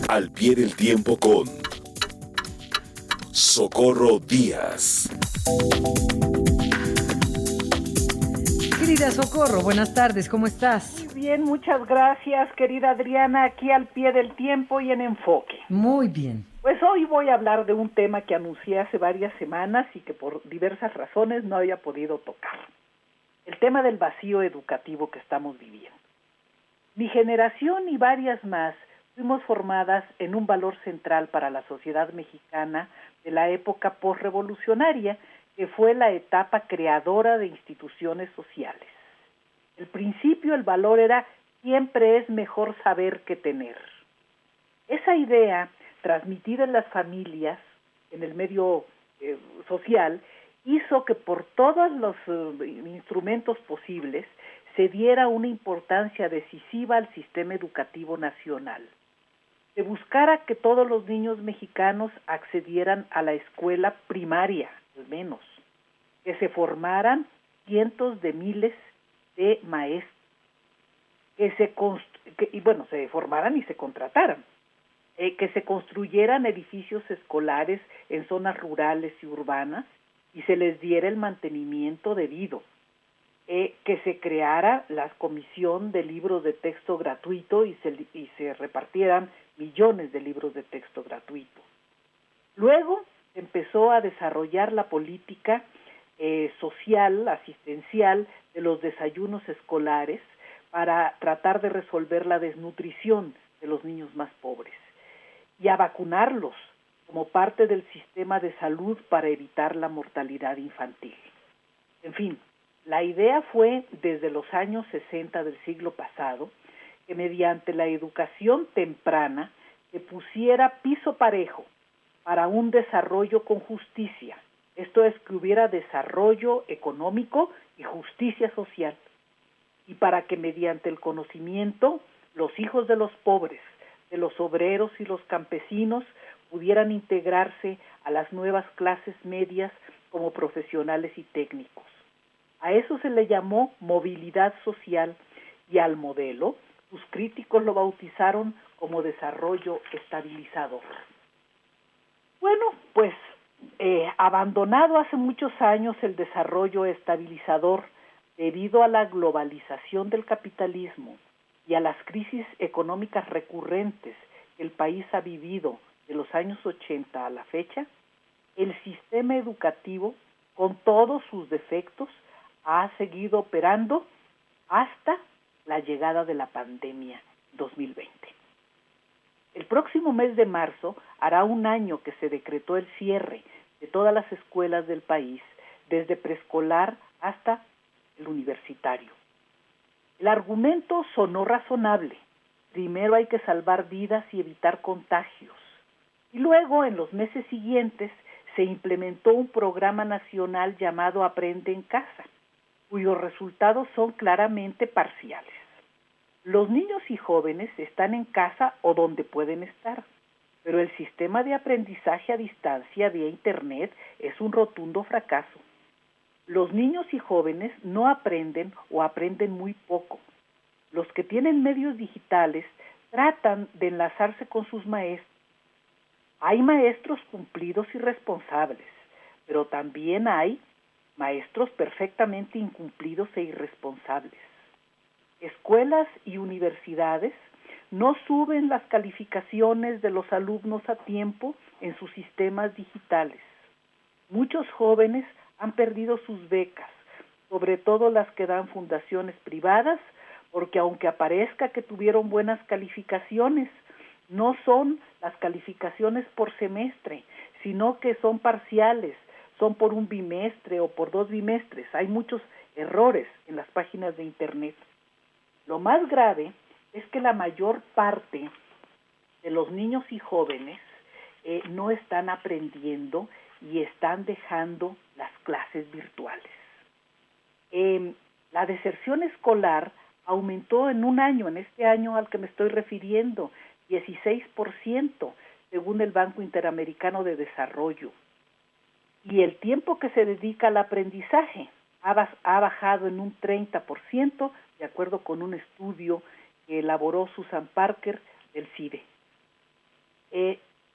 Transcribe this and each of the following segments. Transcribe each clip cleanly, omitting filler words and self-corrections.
Al pie del tiempo con Socorro Díaz. Querida Socorro, buenas tardes, ¿cómo estás? Muy bien, muchas gracias, querida Adriana, aquí al pie del tiempo y en enfoque. Muy bien. Pues hoy voy a hablar de un tema que anuncié hace varias semanas y que por diversas razones no había podido tocar. El tema del vacío educativo que estamos viviendo. Mi generación y varias más fuimos formadas en un valor central para la sociedad mexicana de la época posrevolucionaria, que fue la etapa creadora de instituciones sociales. El principio, el valor era siempre es mejor saber que tener. Esa idea, transmitida en las familias, en el medio social, hizo que por todos los instrumentos posibles se diera una importancia decisiva al sistema educativo nacional. Se buscara que todos los niños mexicanos accedieran a la escuela primaria, al menos, que se formaran cientos de miles de maestros, que se formaran y se contrataran, que se construyeran edificios escolares en zonas rurales y urbanas y se les diera el mantenimiento debido, que se creara la comisión de libros de texto gratuito y se repartieran millones de libros de texto gratuito. Luego empezó a desarrollar la política social, asistencial de los desayunos escolares para tratar de resolver la desnutrición de los niños más pobres y a vacunarlos como parte del sistema de salud para evitar la mortalidad infantil. En fin, la idea fue desde los años 60 del siglo pasado que mediante la educación temprana se pusiera piso parejo para un desarrollo con justicia. Esto es, que hubiera desarrollo económico y justicia social. Y para que mediante el conocimiento los hijos de los pobres, de los obreros y los campesinos pudieran integrarse a las nuevas clases medias como profesionales y técnicos. A eso se le llamó movilidad social y al modelo sus críticos lo bautizaron como desarrollo estabilizador. Bueno, pues abandonado hace muchos años el desarrollo estabilizador debido a la globalización del capitalismo y a las crisis económicas recurrentes que el país ha vivido de los años 80 a la fecha, el sistema educativo, con todos sus defectos, ha seguido operando hasta la llegada de la pandemia 2020. El próximo mes de marzo hará un año que se decretó el cierre de todas las escuelas del país, desde preescolar hasta el universitario. El argumento sonó razonable. Primero hay que salvar vidas y evitar contagios. Y luego, en los meses siguientes, se implementó un programa nacional llamado Aprende en Casa, cuyos resultados son claramente parciales. Los niños y jóvenes están en casa o donde pueden estar, pero el sistema de aprendizaje a distancia vía Internet es un rotundo fracaso. Los niños y jóvenes no aprenden o aprenden muy poco. Los que tienen medios digitales tratan de enlazarse con sus maestros. Hay maestros cumplidos y responsables, pero también hay maestros perfectamente incumplidos e irresponsables. Escuelas y universidades no suben las calificaciones de los alumnos a tiempo en sus sistemas digitales. Muchos jóvenes han perdido sus becas, sobre todo las que dan fundaciones privadas, porque aunque aparezca que tuvieron buenas calificaciones, no son las calificaciones por semestre, sino que son parciales, son por un bimestre o por 2 bimestres. Hay muchos errores en las páginas de Internet. Lo más grave es que la mayor parte de los niños y jóvenes no están aprendiendo y están dejando las clases virtuales. La deserción escolar aumentó en un año, en este año al que me estoy refiriendo, 16%, según el Banco Interamericano de Desarrollo. Y el tiempo que se dedica al aprendizaje ha bajado en un 30%, de acuerdo con un estudio que elaboró Susan Parker del CIDE.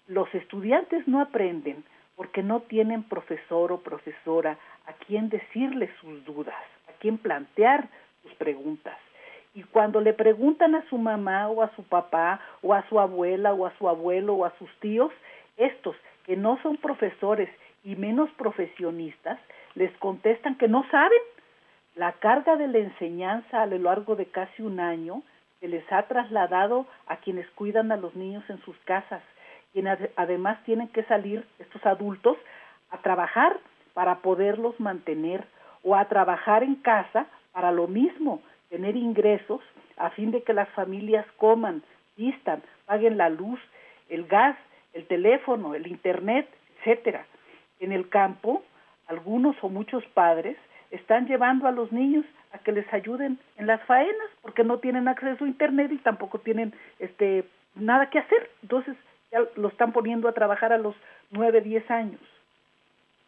Los estudiantes no aprenden porque no tienen profesor o profesora a quien decirles sus dudas, a quien plantear sus preguntas. Y cuando le preguntan a su mamá o a su papá o a su abuela o a su abuelo o a sus tíos, estos que no son profesores y menos profesionistas, les contestan que no saben. La carga de la enseñanza a lo largo de casi un año se les ha trasladado a quienes cuidan a los niños en sus casas, quienes además tienen que salir, estos adultos, a trabajar para poderlos mantener o a trabajar en casa para lo mismo, tener ingresos a fin de que las familias coman, vistan, paguen la luz, el gas, el teléfono, el internet, etcétera. En el campo, algunos o muchos padres están llevando a los niños a que les ayuden en las faenas porque no tienen acceso a internet y tampoco tienen nada que hacer. Entonces ya lo están poniendo a trabajar a los 9, 10 años.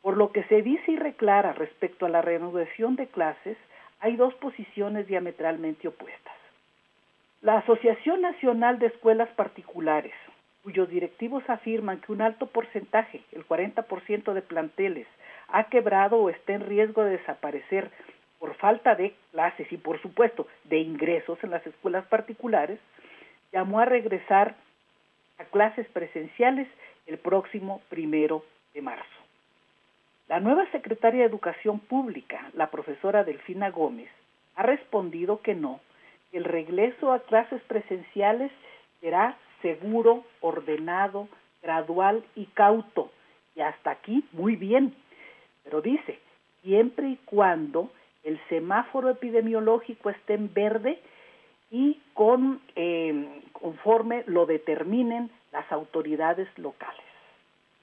Por lo que se dice y reclara respecto a la reanudación de clases, hay dos posiciones diametralmente opuestas. La Asociación Nacional de Escuelas Particulares, cuyos directivos afirman que un alto porcentaje, el 40% de planteles, ha quebrado o está en riesgo de desaparecer por falta de clases y, por supuesto, de ingresos en las escuelas particulares, llamó a regresar a clases presenciales el próximo 1 de marzo. La nueva secretaria de Educación Pública, la profesora Delfina Gómez, ha respondido que no, que el regreso a clases presenciales será seguro, ordenado, gradual y cauto. Y hasta aquí, muy bien. Pero dice, siempre y cuando el semáforo epidemiológico esté en verde y conforme lo determinen las autoridades locales.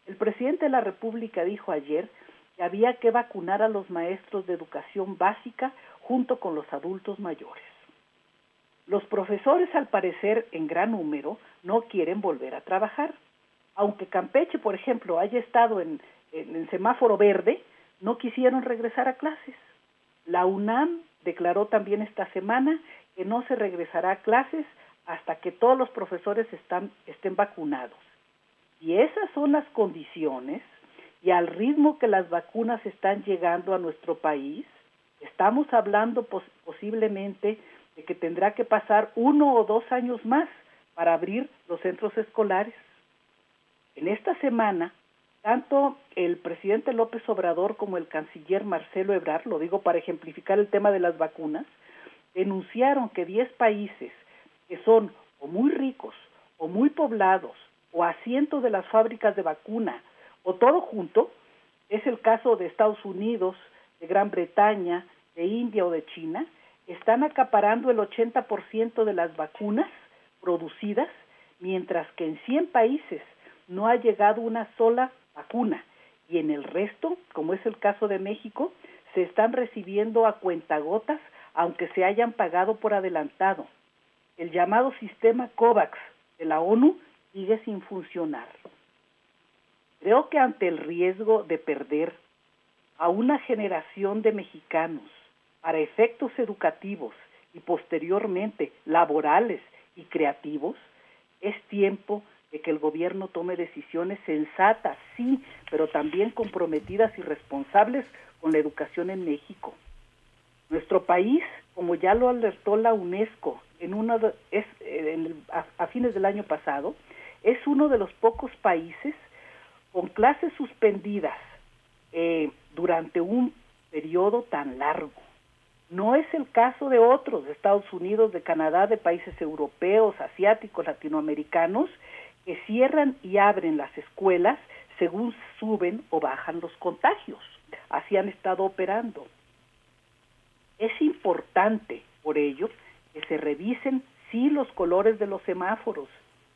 El presidente de la República dijo ayer que había que vacunar a los maestros de educación básica junto con los adultos mayores. Los profesores, al parecer, en gran número, no quieren volver a trabajar. Aunque Campeche, por ejemplo, haya estado en semáforo verde, no quisieron regresar a clases. La UNAM declaró también esta semana que no se regresará a clases hasta que todos los profesores estén vacunados. Y esas son las condiciones, y al ritmo que las vacunas están llegando a nuestro país, estamos hablando posiblemente de que tendrá que pasar 1 o 2 años más para abrir los centros escolares. En esta semana, tanto el presidente López Obrador como el canciller Marcelo Ebrard, lo digo para ejemplificar el tema de las vacunas, denunciaron que 10 países que son o muy ricos o muy poblados o asientos de las fábricas de vacuna o todo junto, es el caso de Estados Unidos, de Gran Bretaña, de India o de China, están acaparando el 80% de las vacunas producidas, mientras que en 100 países no ha llegado una sola vacuna, y en el resto, como es el caso de México, se están recibiendo a cuentagotas, aunque se hayan pagado por adelantado. El llamado sistema COVAX de la ONU sigue sin funcionar. Creo que ante el riesgo de perder a una generación de mexicanos para efectos educativos y posteriormente laborales y creativos, es tiempo de que el gobierno tome decisiones sensatas, sí, pero también comprometidas y responsables con la educación en México. Nuestro país, como ya lo alertó la UNESCO a fines del año pasado, es uno de los pocos países con clases suspendidas durante un periodo tan largo. No es el caso de otros, de Estados Unidos, de Canadá, de países europeos, asiáticos, latinoamericanos, que cierran y abren las escuelas según suben o bajan los contagios. Así han estado operando. Es importante, por ello, que se revisen, sí, los colores de los semáforos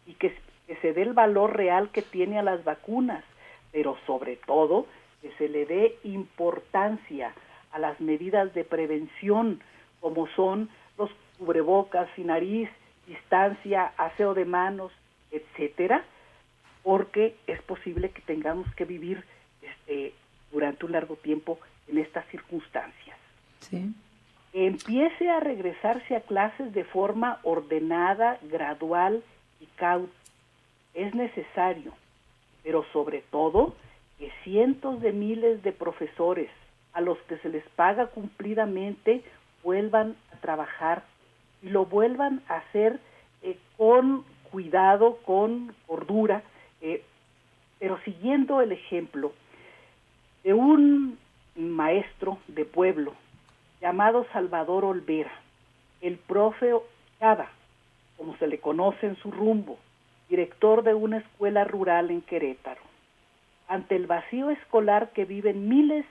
y que se dé el valor real que tiene a las vacunas, pero sobre todo que se le dé importancia a las medidas de prevención, como son los cubrebocas y nariz, distancia, aseo de manos, etcétera, porque es posible que tengamos que vivir durante un largo tiempo en estas circunstancias. Sí. que empiece a regresarse a clases de forma ordenada, gradual y cauta. Es necesario, pero sobre todo que cientos de miles de profesores a los que se les paga cumplidamente vuelvan a trabajar y lo vuelvan a hacer con cuidado, con cordura, pero siguiendo el ejemplo de un maestro de pueblo llamado Salvador Olvera, el profe Chava, como se le conoce en su rumbo, director de una escuela rural en Querétaro. Ante el vacío escolar que viven miles,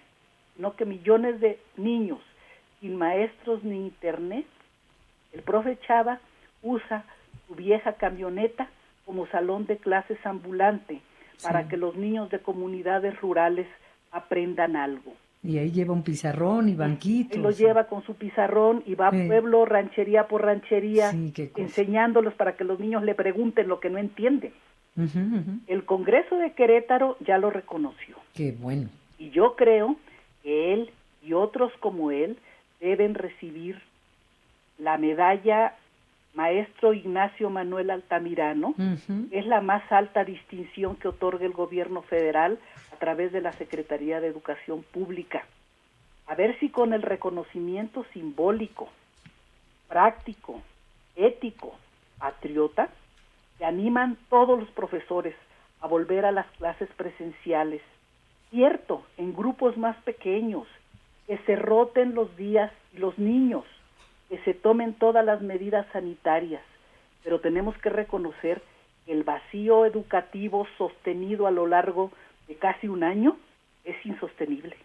no que millones de niños sin maestros ni internet, el profe Chava usa su vieja camioneta como salón de clases ambulante para que los niños de comunidades rurales aprendan algo. Y ahí lleva un pizarrón y banquitos. Él lo lleva con su pizarrón y va pueblo, ranchería por ranchería, enseñándolos para que los niños le pregunten lo que no entienden. El Congreso de Querétaro ya lo reconoció. Qué bueno. Y yo creo que él y otros como él deben recibir la medalla Maestro Ignacio Manuel Altamirano, es la más alta distinción que otorga el gobierno federal a través de la Secretaría de Educación Pública. A ver si con el reconocimiento simbólico, práctico, ético, patriota, se animan todos los profesores a volver a las clases presenciales. Cierto, en grupos más pequeños, que se roten los días los niños, que se tomen todas las medidas sanitarias, pero tenemos que reconocer que el vacío educativo sostenido a lo largo de casi un año es insostenible.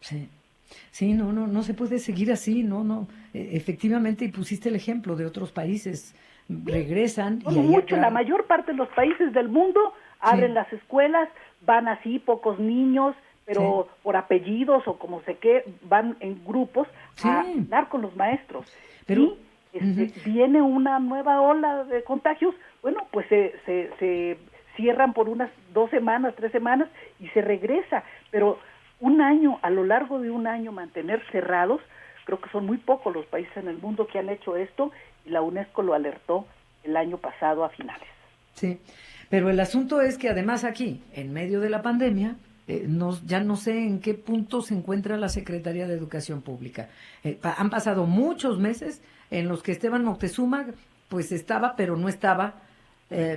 Sí, no se puede seguir así, no. Efectivamente, y pusiste el ejemplo de otros países, regresan. Y mucho, la mayor parte de los países del mundo abren las escuelas, van así pocos niños, pero por apellidos o como sé qué, van en grupos a hablar con los maestros. Pero viene una nueva ola de contagios, bueno, pues se cierran por unas 2 semanas, 3 semanas y se regresa, pero un año, a lo largo de un año mantener cerrados, creo que son muy pocos los países en el mundo que han hecho esto y la UNESCO lo alertó el año pasado a finales. Sí, pero el asunto es que además aquí, en medio de la pandemia, ya no sé en qué punto se encuentra la Secretaría de Educación Pública. Han pasado muchos meses en los que Esteban Moctezuma pues estaba, pero no estaba,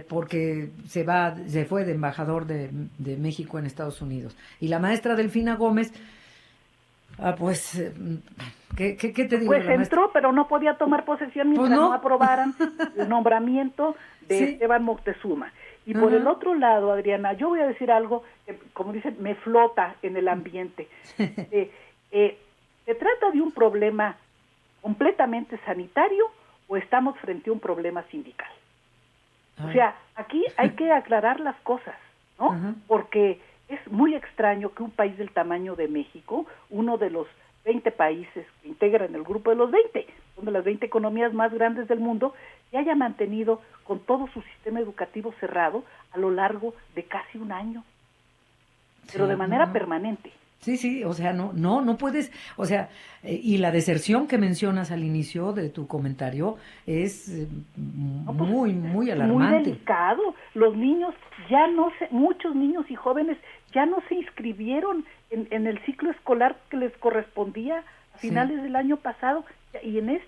porque se fue de embajador de México en Estados Unidos. Y la maestra Delfina Gómez, ¿qué te digo? Pues entró, pero no podía tomar posesión mientras no aprobaran el nombramiento de Esteban Moctezuma. Y por el otro lado, Adriana, yo voy a decir algo que, como dicen, me flota en el ambiente. ¿Se trata de un problema completamente sanitario o estamos frente a un problema sindical? O sea, aquí hay que aclarar las cosas, ¿no? Porque es muy extraño que un país del tamaño de México, uno de los 20 países que integran el grupo de los 20, son de las 20 economías más grandes del mundo, se haya mantenido con todo su sistema educativo cerrado a lo largo de casi un año, pero de manera permanente. Sí, o sea, no puedes, o sea, y la deserción que mencionas al inicio de tu comentario es muy alarmante. Muy delicado. Los niños muchos niños y jóvenes ya no se inscribieron en el ciclo escolar que les correspondía a finales del año pasado y en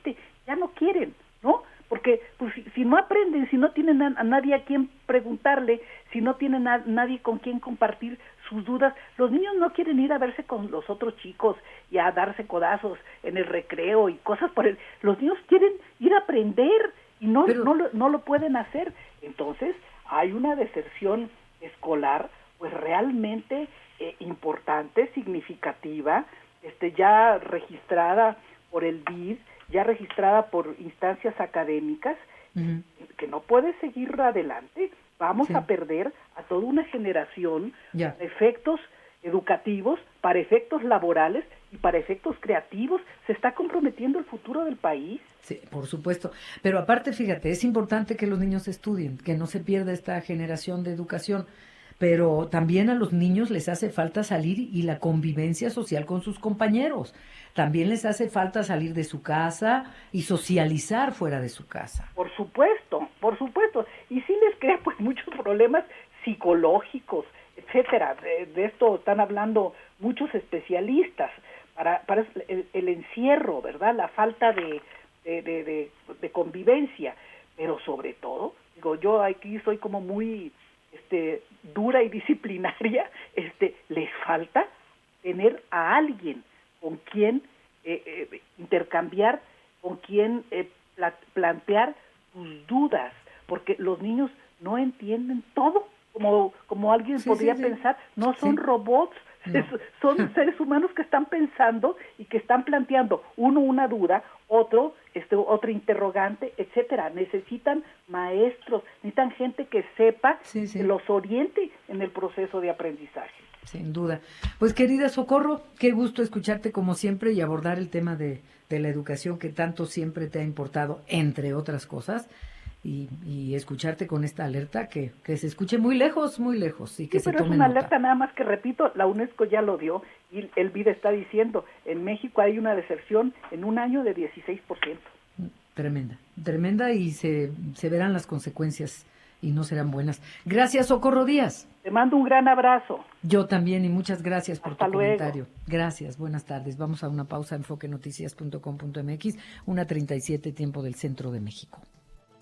ya no quieren, ¿no? Porque pues, si no aprenden, si no tienen a nadie a quien preguntarle, si no tienen a nadie con quien compartir sus dudas, los niños no quieren ir a verse con los otros chicos y a darse codazos en el recreo y cosas por los niños quieren ir a aprender y no lo pueden hacer. Entonces hay una deserción escolar pues realmente importante, significativa, ya registrada por el BID, ya registrada por instancias académicas, que no puede seguir adelante. Vamos a perder a toda una generación para efectos educativos, para efectos laborales y para efectos creativos. Se está comprometiendo el futuro del país. Sí, por supuesto. Pero aparte, fíjate, es importante que los niños estudien, que no se pierda esta generación de educación. pero también a los niños les hace falta salir y la convivencia social con sus compañeros. También les hace falta salir de su casa y socializar fuera de su casa. Por supuesto, por supuesto. Y sí les crea pues muchos problemas psicológicos, etcétera. De esto están hablando muchos especialistas. Para el encierro, ¿verdad? La falta de convivencia. Pero sobre todo, digo, yo aquí soy como muy dura y disciplinaria, les falta tener a alguien con quien intercambiar, con quien plantear sus dudas, porque los niños no entienden todo, como alguien podría pensar, no son robots, no. Son seres humanos que están pensando y que están planteando, uno una duda, otro otra interrogante, etcétera. Necesitan maestros, necesitan gente que sepa, que los oriente en el proceso de aprendizaje. Sin duda. Pues querida Socorro, qué gusto escucharte como siempre y abordar el tema de la educación que tanto siempre te ha importado, entre otras cosas, y escucharte con esta alerta que se escuche muy lejos y que se tome nota. Pero es una alerta nada más que, repito, la UNESCO ya lo dio y el BID está diciendo, en México hay una deserción en un año de 16%. Tremenda y se verán las consecuencias y no serán buenas. Gracias, Socorro Díaz. Te mando un gran abrazo. Yo también y muchas gracias por Hasta tu luego. comentario. Gracias, buenas tardes. Vamos a una pausa, enfoquenoticias.com.mx, 1:37 tiempo del centro de México.